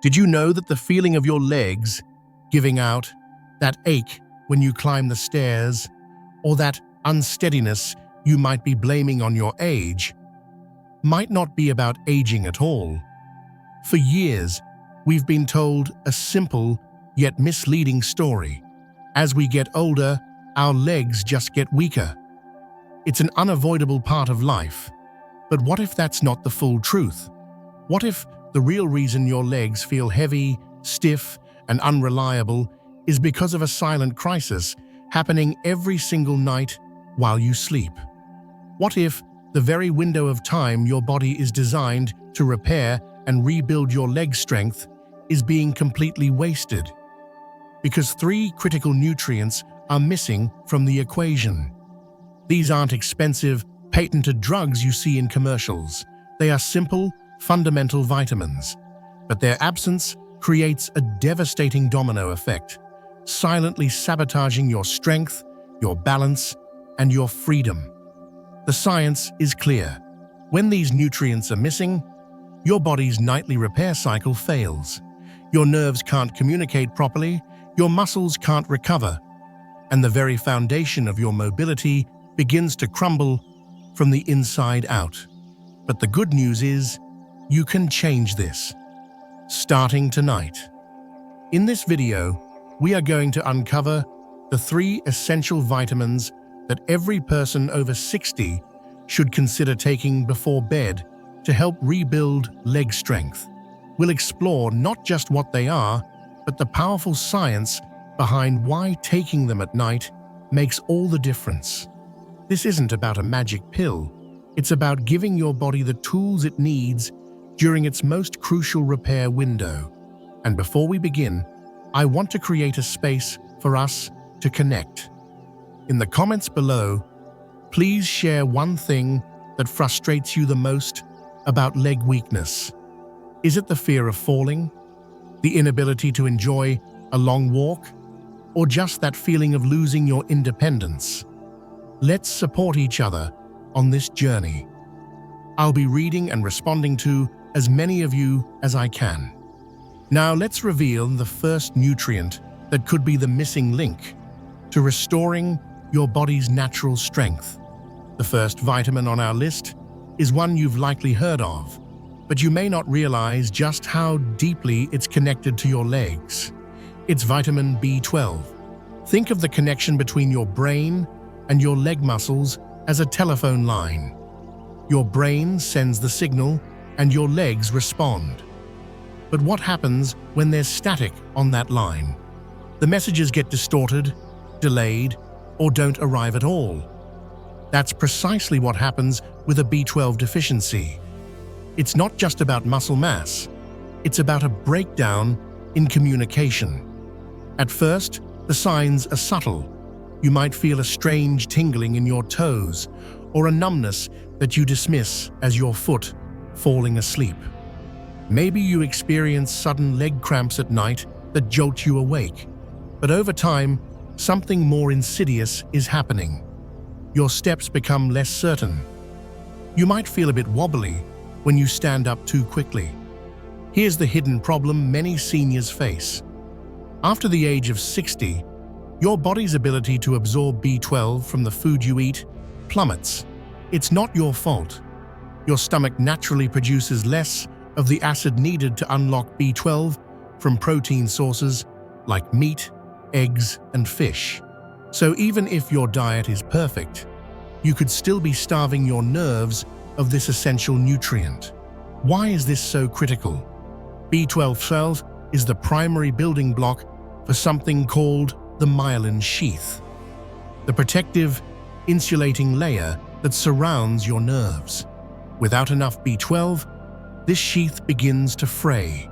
Did you know that the feeling of your legs giving out, that ache when you climb the stairs, or that unsteadiness you might be blaming on your age, might not be about aging at all? For years, we've been told a simple yet misleading story. As we get older, our legs just get weaker. It's an unavoidable part of life. But what if that's not the full truth? What if the real reason your legs feel heavy, stiff, and unreliable is because of a silent crisis happening every single night while you sleep? What if the very window of time your body is designed to repair and rebuild your leg strength is being completely wasted? Because 3 critical nutrients are missing from the equation. These aren't expensive, patented drugs you see in commercials. They are simple, fundamental vitamins. But their absence creates a devastating domino effect, silently sabotaging your strength, your balance, and your freedom. The science is clear. When these nutrients are missing, your body's nightly repair cycle fails. Your nerves can't communicate properly, your muscles can't recover, and the very foundation of your mobility begins to crumble from the inside out. But the good news is, you can change this, starting tonight. In this video, we are going to uncover the 3 essential vitamins that every person over 60 should consider taking before bed to help rebuild leg strength. We'll explore not just what they are, but the powerful science behind why taking them at night makes all the difference. This isn't about a magic pill. It's about giving your body the tools it needs during its most crucial repair window. And before we begin, I want to create a space for us to connect. In the comments below, please share one thing that frustrates you the most about leg weakness. Is it the fear of falling, the inability to enjoy a long walk, or just that feeling of losing your independence? Let's support each other on this journey. I'll be reading and responding to as many of you as I can. Now let's reveal the first nutrient that could be the missing link to restoring your body's natural strength. The first vitamin on our list is one you've likely heard of, but you may not realize just how deeply it's connected to your legs. It's vitamin B12. Think of the connection between your brain and your leg muscles as a telephone line. Your brain sends the signal and your legs respond. But what happens when there's static on that line? The messages get distorted, delayed, or don't arrive at all. That's precisely what happens with a B12 deficiency. It's not just about muscle mass, it's about a breakdown in communication. At first, the signs are subtle. You might feel a strange tingling in your toes, or a numbness that you dismiss as your foot falling asleep. Maybe you experience sudden leg cramps at night that jolt you awake. But over time, something more insidious is happening. Your steps become less certain. You might feel a bit wobbly when you stand up too quickly. Here's the hidden problem many seniors face. After the age of 60, your body's ability to absorb B12 from the food you eat plummets. It's not your fault. Your stomach naturally produces less of the acid needed to unlock B12 from protein sources like meat, eggs, and fish. So even if your diet is perfect, you could still be starving your nerves of this essential nutrient. Why is this so critical? B12 is the primary building block for something called the myelin sheath, the protective, insulating layer that surrounds your nerves. Without enough B12, this sheath begins to fray,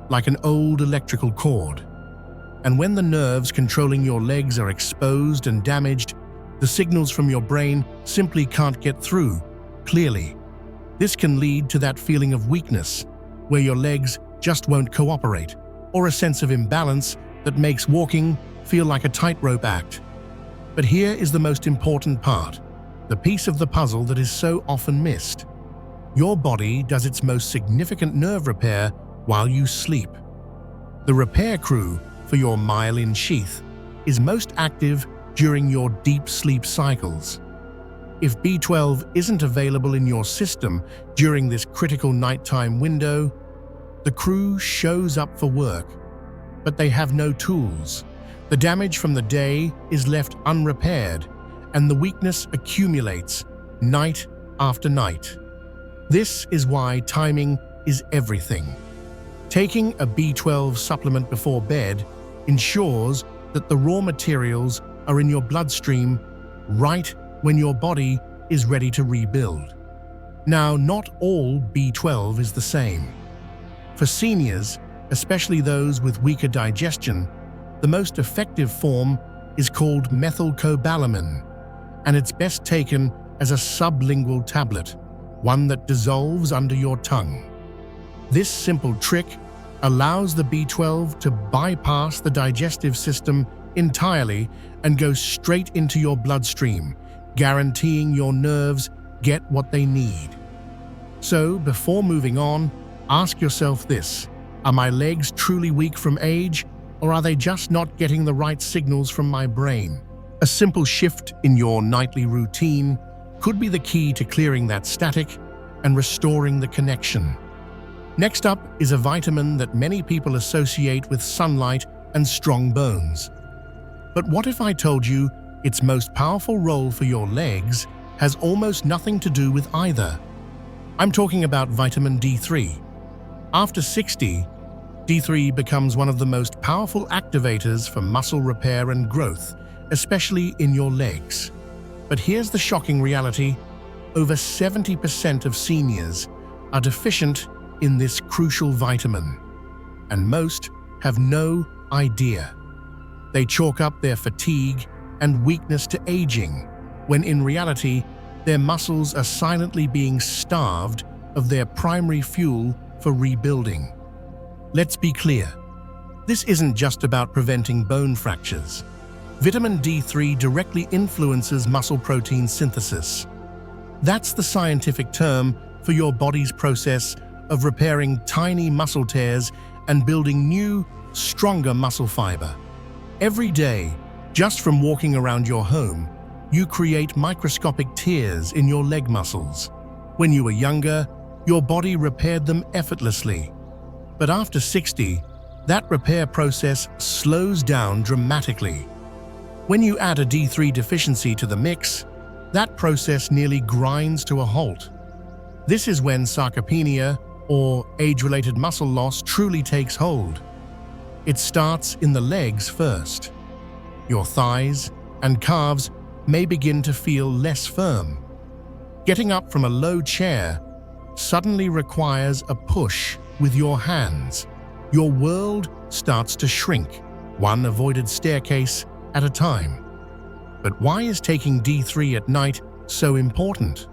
like an old electrical cord. And when the nerves controlling your legs are exposed and damaged, the signals from your brain simply can't get through clearly. This can lead to that feeling of weakness, where your legs just won't cooperate, or a sense of imbalance that makes walking feel like a tightrope act. But here is the most important part, the piece of the puzzle that is so often missed. Your body does its most significant nerve repair while you sleep. The repair crew for your myelin sheath is most active during your deep sleep cycles. If B12 isn't available in your system during this critical nighttime window, the crew shows up for work, but they have no tools. The damage from the day is left unrepaired, and the weakness accumulates night after night. This is why timing is everything. Taking a B12 supplement before bed ensures that the raw materials are in your bloodstream right when your body is ready to rebuild. Now, not all B12 is the same. For seniors, especially those with weaker digestion, the most effective form is called methylcobalamin, and it's best taken as a sublingual tablet, one that dissolves under your tongue. This simple trick allows the B12 to bypass the digestive system entirely and go straight into your bloodstream, guaranteeing your nerves get what they need. So, before moving on, ask yourself this: are my legs truly weak from age, or are they just not getting the right signals from my brain? A simple shift in your nightly routine could be the key to clearing that static and restoring the connection. Next up is a vitamin that many people associate with sunlight and strong bones. But what if I told you its most powerful role for your legs has almost nothing to do with either? I'm talking about vitamin D3. After 60, D3 becomes one of the most powerful activators for muscle repair and growth, especially in your legs. But here's the shocking reality: over 70% of seniors are deficient in this crucial vitamin, and most have no idea. They chalk up their fatigue and weakness to aging, when in reality, their muscles are silently being starved of their primary fuel for rebuilding. Let's be clear, this isn't just about preventing bone fractures. Vitamin D3 directly influences muscle protein synthesis. That's the scientific term for your body's process of repairing tiny muscle tears and building new, stronger muscle fiber. Every day, just from walking around your home, you create microscopic tears in your leg muscles. When you were younger, your body repaired them effortlessly. But after 60, that repair process slows down dramatically. When you add a D3 deficiency to the mix, that process nearly grinds to a halt. This is when sarcopenia, or age-related muscle loss, truly takes hold. It starts in the legs first. Your thighs and calves may begin to feel less firm. Getting up from a low chair suddenly requires a push with your hands. Your world starts to shrink, one avoided staircase at a time. But why is taking D3 at night so important?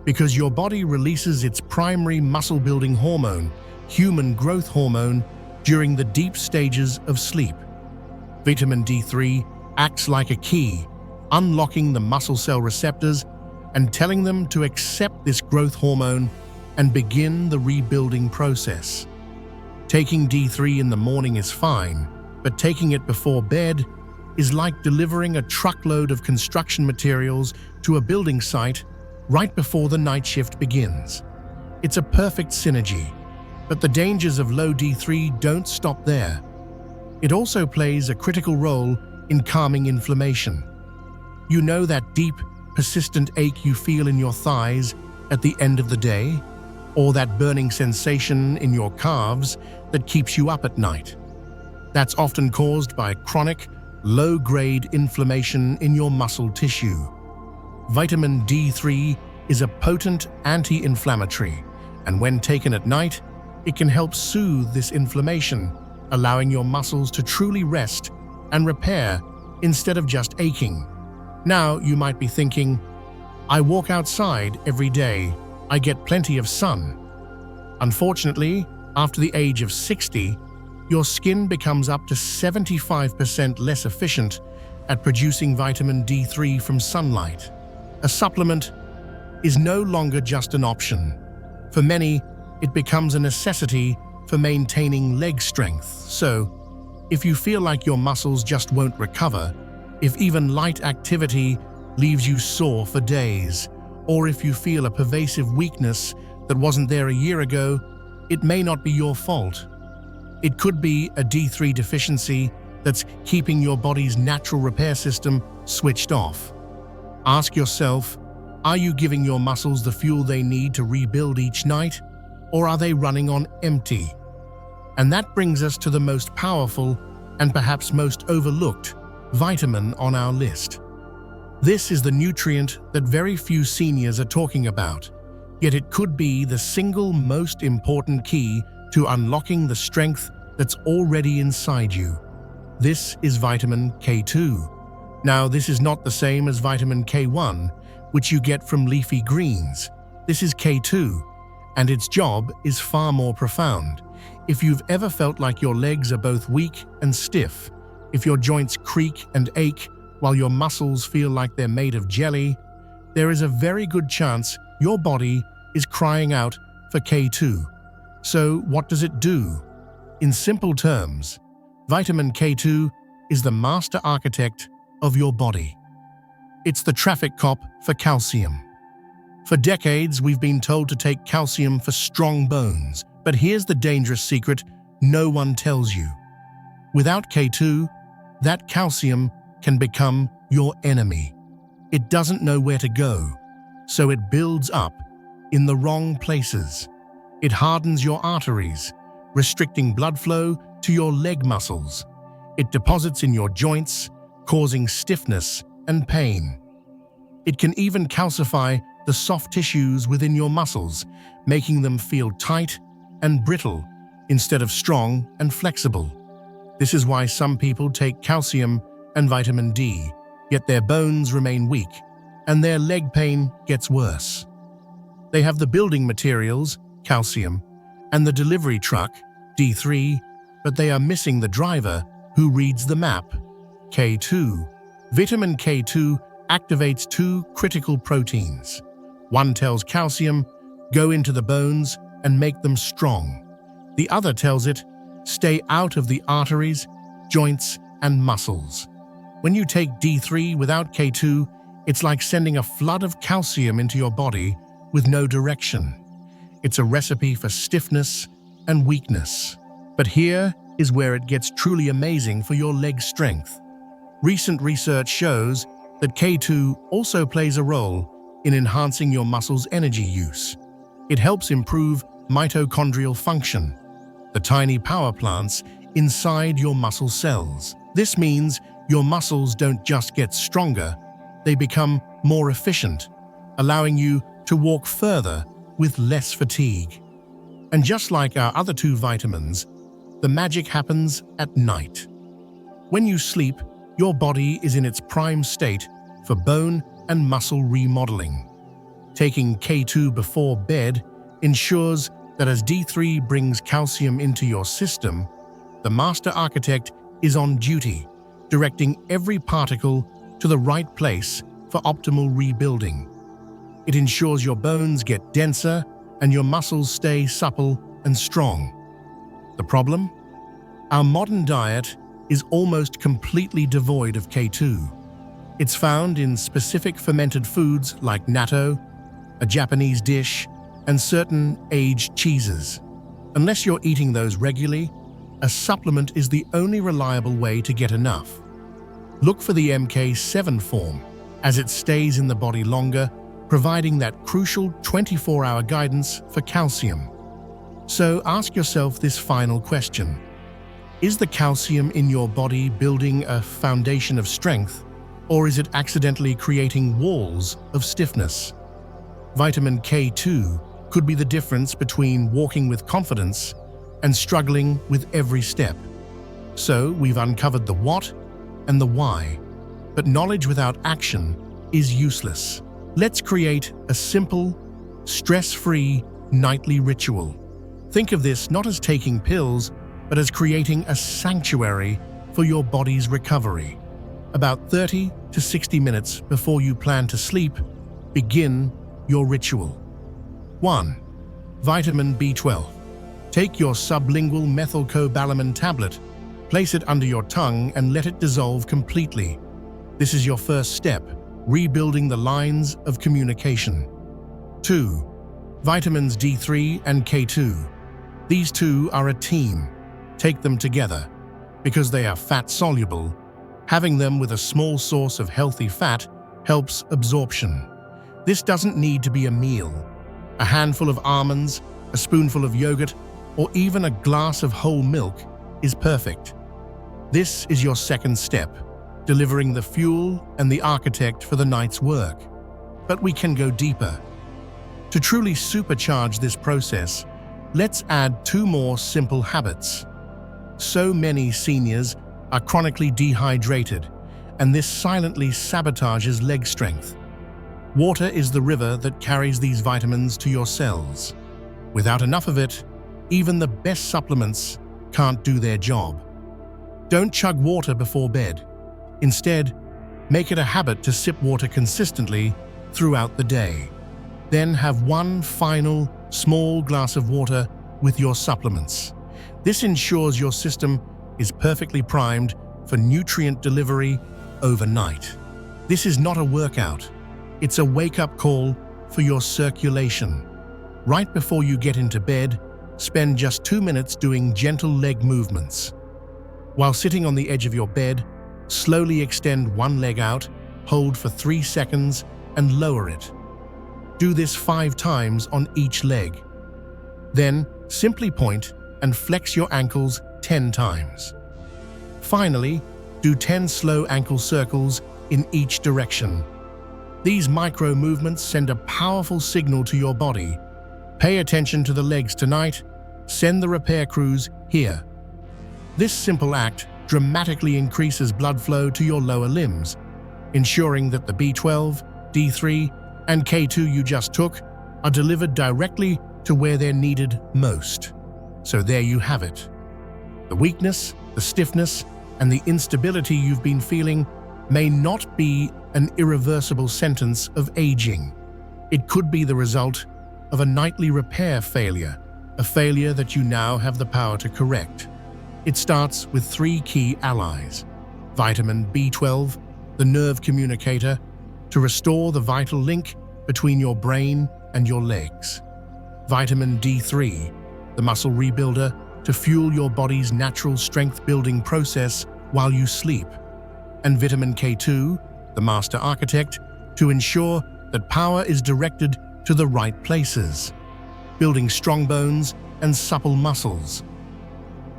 Because your body releases its primary muscle-building hormone, human growth hormone, during the deep stages of sleep. Vitamin D3 acts like a key, unlocking the muscle cell receptors and telling them to accept this growth hormone and begin the rebuilding process. Taking D3 in the morning is fine, but taking it before bed is like delivering a truckload of construction materials to a building site right before the night shift begins. It's a perfect synergy, but the dangers of low D3 don't stop there. It also plays a critical role in calming inflammation. You know that deep, persistent ache you feel in your thighs at the end of the day? Or that burning sensation in your calves that keeps you up at night? That's often caused by chronic, low-grade inflammation in your muscle tissue. Vitamin D3 is a potent anti-inflammatory, and when taken at night, it can help soothe this inflammation, allowing your muscles to truly rest and repair instead of just aching. Now, you might be thinking, I walk outside every day, I get plenty of sun. Unfortunately, after the age of 60, your skin becomes up to 75% less efficient at producing vitamin D3 from sunlight. A supplement is no longer just an option. For many, it becomes a necessity for maintaining leg strength. So, if you feel like your muscles just won't recover, if even light activity leaves you sore for days, or if you feel a pervasive weakness that wasn't there a year ago, it may not be your fault. It could be a D3 deficiency that's keeping your body's natural repair system switched off. Ask yourself, are you giving your muscles the fuel they need to rebuild each night, or are they running on empty? And that brings us to the most powerful and perhaps most overlooked vitamin on our list. This is the nutrient that very few seniors are talking about, yet it could be the single most important key to unlocking the strength that's already inside you. This is vitamin K2. Now, this is not the same as vitamin K1, which you get from leafy greens. This is K2, and its job is far more profound. If you've ever felt like your legs are both weak and stiff, if your joints creak and ache while your muscles feel like they're made of jelly, there is a very good chance your body is crying out for K2. So what does it do? In simple terms, vitamin K2 is the master architect of your body. It's the traffic cop for calcium. For decades, we've been told to take calcium for strong bones, but here's the dangerous secret no one tells you. Without K2, that calcium can become your enemy. It doesn't know where to go, so it builds up in the wrong places. It hardens your arteries, restricting blood flow to your leg muscles. It deposits in your joints, causing stiffness and pain. It can even calcify the soft tissues within your muscles, making them feel tight and brittle instead of strong and flexible. This is why some people take calcium and vitamin D, yet their bones remain weak and their leg pain gets worse. They have the building materials, calcium, and the delivery truck, D3, but they are missing the driver who reads the map, K2. Vitamin K2 activates two critical proteins. One tells calcium, go into the bones and make them strong. The other tells it, stay out of the arteries, joints, and muscles. When you take D3 without K2, it's like sending a flood of calcium into your body with no direction. It's a recipe for stiffness and weakness. But here is where it gets truly amazing for your leg strength. Recent research shows that K2 also plays a role in enhancing your muscles' energy use. It helps improve mitochondrial function, the tiny power plants inside your muscle cells. This means your muscles don't just get stronger, they become more efficient, allowing you to walk further with less fatigue. And just like our other two vitamins, the magic happens at night. When you sleep, your body is in its prime state for bone and muscle remodeling. Taking K2 before bed ensures that as D3 brings calcium into your system, the master architect is on duty, directing every particle to the right place for optimal rebuilding. It ensures your bones get denser and your muscles stay supple and strong. The problem? Our modern diet is almost completely devoid of K2. It's found in specific fermented foods like natto, a Japanese dish, and certain aged cheeses. Unless you're eating those regularly, a supplement is the only reliable way to get enough. Look for the MK7 form, as it stays in the body longer, providing that crucial 24-hour guidance for calcium. So ask yourself this final question. Is the calcium in your body building a foundation of strength, or is it accidentally creating walls of stiffness? Vitamin K2 could be the difference between walking with confidence and struggling with every step. So we've uncovered the what and the why, but knowledge without action is useless. Let's create a simple, stress-free nightly ritual. Think of this not as taking pills, but as creating a sanctuary for your body's recovery. About 30 to 60 minutes before you plan to sleep, begin your ritual. 1. Vitamin B12. Take your sublingual methylcobalamin tablet, place it under your tongue and let it dissolve completely. This is your first step, rebuilding the lines of communication. 2. Vitamins D3 and K2. These two are a team. Take them together. Because they are fat-soluble, having them with a small source of healthy fat helps absorption. This doesn't need to be a meal. A handful of almonds, a spoonful of yogurt, or even a glass of whole milk is perfect. This is your second step, delivering the fuel and the architect for the night's work. But we can go deeper. To truly supercharge this process, let's add 2 more simple habits. So many seniors are chronically dehydrated, and this silently sabotages leg strength. Water is the river that carries these vitamins to your cells. Without enough of it, even the best supplements can't do their job. Don't chug water before bed. Instead, make it a habit to sip water consistently throughout the day. Then have one final, small glass of water with your supplements. This ensures your system is perfectly primed for nutrient delivery overnight. This is not a workout. It's a wake-up call for your circulation. Right before you get into bed, spend just 2 minutes doing gentle leg movements. While sitting on the edge of your bed, slowly extend one leg out, hold for 3 seconds, and lower it. Do this 5 times on each leg. Then, simply point and flex your ankles 10 times. Finally, do 10 slow ankle circles in each direction. These micro movements send a powerful signal to your body. Pay attention to the legs tonight. Send the repair crews here. This simple act dramatically increases blood flow to your lower limbs, ensuring that the B12, D3, and K2 you just took are delivered directly to where they're needed most. So there you have it. The weakness, the stiffness, and the instability you've been feeling may not be an irreversible sentence of aging. It could be the result of a nightly repair failure, a failure that you now have the power to correct. It starts with 3 key allies. Vitamin B12, the nerve communicator, to restore the vital link between your brain and your legs. Vitamin D3, the muscle rebuilder, to fuel your body's natural strength-building process while you sleep. And vitamin K2, the master architect, to ensure that power is directed to the right places, building strong bones and supple muscles.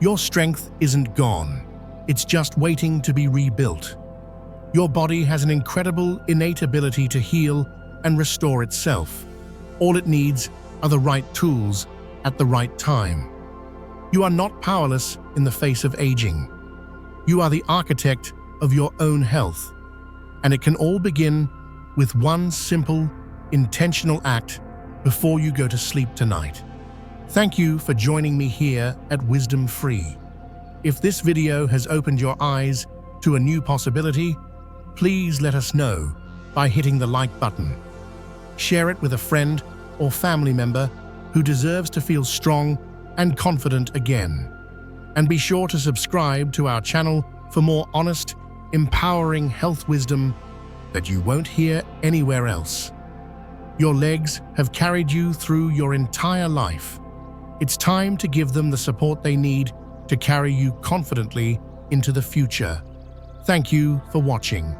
Your strength isn't gone. It's just waiting to be rebuilt. Your body has an incredible innate ability to heal and restore itself. All it needs are the right tools at the right time. You are not powerless in the face of aging. You are the architect of your own health, and it can all begin with one simple, intentional act before you go to sleep tonight. Thank you for joining me here at Wisdom Free. If this video has opened your eyes to a new possibility, please let us know by hitting the like button. Share it with a friend or family member who deserves to feel strong and confident again. And be sure to subscribe to our channel for more honest, empowering health wisdom that you won't hear anywhere else. Your legs have carried you through your entire life. It's time to give them the support they need to carry you confidently into the future. Thank you for watching.